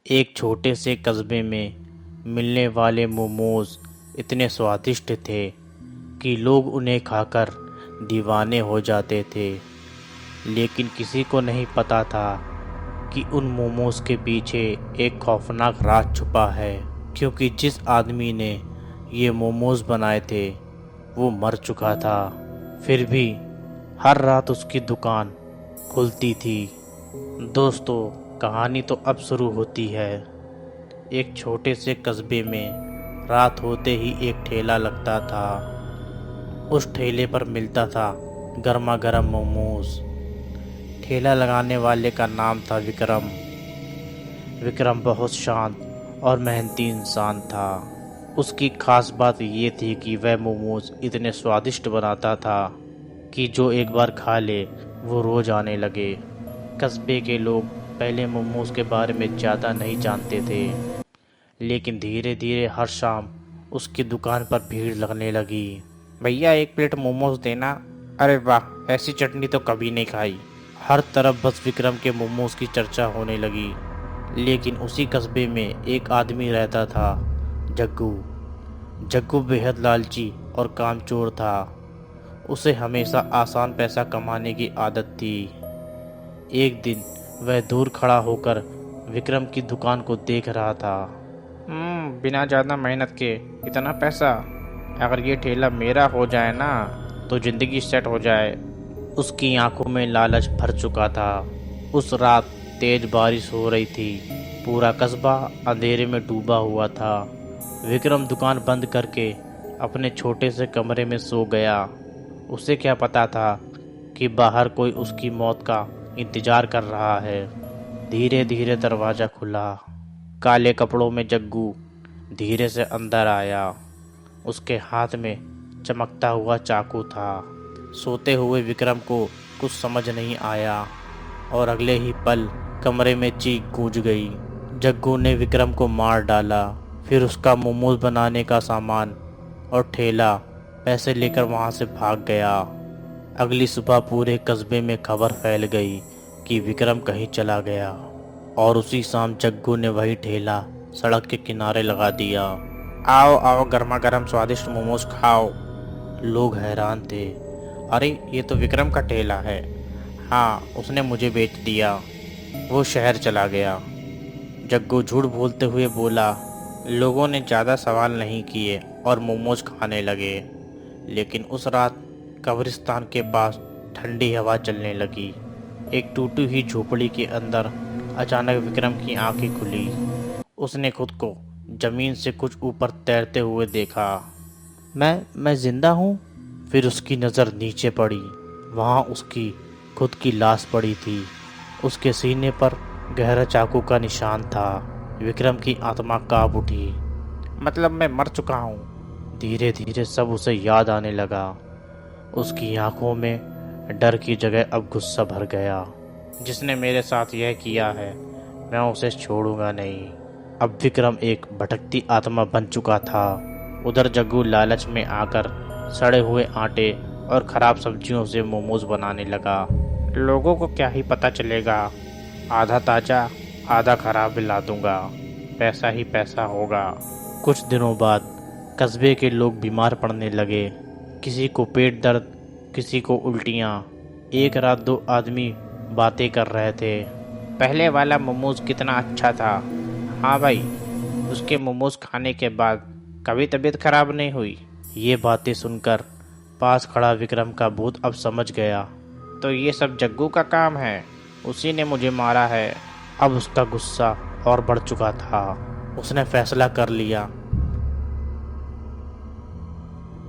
एक छोटे से कस्बे में मिलने वाले मोमोज इतने स्वादिष्ट थे कि लोग उन्हें खाकर दीवाने हो जाते थे। लेकिन किसी को नहीं पता था कि उन मोमोज के पीछे एक खौफनाक राज छुपा है, क्योंकि जिस आदमी ने ये मोमोज बनाए थे वो मर चुका था। फिर भी हर रात उसकी दुकान खुलती थी। दोस्तों, कहानी तो अब शुरू होती है। एक छोटे से कस्बे में रात होते ही एक ठेला लगता था। उस ठेले पर मिलता था गर्मा गर्म मोमोज। ठेला लगाने वाले का नाम था विक्रम। विक्रम बहुत शांत और मेहनती इंसान था। उसकी खास बात ये थी कि वह मोमोज इतने स्वादिष्ट बनाता था कि जो एक बार खा ले वो रोज आने लगे। कस्बे के लोग पहले मोमोज के बारे में ज़्यादा नहीं जानते थे, लेकिन धीरे धीरे हर शाम उसकी दुकान पर भीड़ लगने लगी। भैया, एक प्लेट मोमोज देना। अरे वाह, ऐसी चटनी तो कभी नहीं खाई। हर तरफ बस विक्रम के मोमोज की चर्चा होने लगी। लेकिन उसी कस्बे में एक आदमी रहता था, जग्गू। जग्गू बेहद लालची और कामचोर था। उसे हमेशा आसान पैसा कमाने की आदत थी। एक दिन वह दूर खड़ा होकर विक्रम की दुकान को देख रहा था। बिना ज़्यादा मेहनत के इतना पैसा। अगर ये ठेला मेरा हो जाए ना तो ज़िंदगी सेट हो जाए। उसकी आंखों में लालच भर चुका था। उस रात तेज बारिश हो रही थी। पूरा कस्बा अंधेरे में डूबा हुआ था। विक्रम दुकान बंद करके अपने छोटे से कमरे में सो गया। उसे क्या पता था कि बाहर कोई उसकी मौत का इंतजार कर रहा है। धीरे धीरे दरवाज़ा खुला। काले कपड़ों में जग्गू धीरे से अंदर आया। उसके हाथ में चमकता हुआ चाकू था। सोते हुए विक्रम को कुछ समझ नहीं आया और अगले ही पल कमरे में चीख गूंज गई। जग्गू ने विक्रम को मार डाला। फिर उसका मोमोज बनाने का सामान और ठेला पैसे लेकर वहां से भाग गया। अगली सुबह पूरे कस्बे में खबर फैल गई कि विक्रम कहीं चला गया। और उसी शाम जग्गू ने वही ठेला सड़क के किनारे लगा दिया। आओ आओ, गर्मा गर्म स्वादिष्ट मोमोज खाओ। लोग हैरान थे। अरे, ये तो विक्रम का ठेला है। हाँ, उसने मुझे बेच दिया। वो शहर चला गया। जग्गू झूठ बोलते हुए बोला। लोगों ने ज़्यादा सवाल नहीं किए और मोमोज खाने लगे। लेकिन उस रात कब्रिस्तान के पास ठंडी हवा चलने लगी। एक टूटी हुई झोपड़ी के अंदर अचानक विक्रम की आंखें खुली। उसने खुद को जमीन से कुछ ऊपर तैरते हुए देखा। मैं जिंदा हूँ। फिर उसकी नज़र नीचे पड़ी। वहाँ उसकी खुद की लाश पड़ी थी। उसके सीने पर गहरा चाकू का निशान था। विक्रम की आत्मा कांप उठी। मतलब मैं मर चुका हूँ। धीरे धीरे सब उसे याद आने लगा। उसकी आंखों में डर की जगह अब गुस्सा भर गया। जिसने मेरे साथ यह किया है, मैं उसे छोड़ूंगा नहीं। अब विक्रम एक भटकती आत्मा बन चुका था। उधर जग्गू लालच में आकर सड़े हुए आटे और खराब सब्जियों से मोमोज बनाने लगा। लोगों को क्या ही पता चलेगा। आधा ताज़ा आधा खराब मिला दूंगा। पैसा ही पैसा होगा। कुछ दिनों बाद कस्बे के लोग बीमार पड़ने लगे। किसी को पेट दर्द, किसी को उल्टियाँ। एक रात दो आदमी बातें कर रहे थे। पहले वाला मोमोज कितना अच्छा था। हाँ भाई, उसके मोमोज खाने के बाद कभी तबीयत खराब नहीं हुई। ये बातें सुनकर पास खड़ा विक्रम का भूत अब समझ गया। तो ये सब जग्गू का काम है। उसी ने मुझे मारा है। अब उसका गुस्सा और बढ़ चुका था। उसने फैसला कर लिया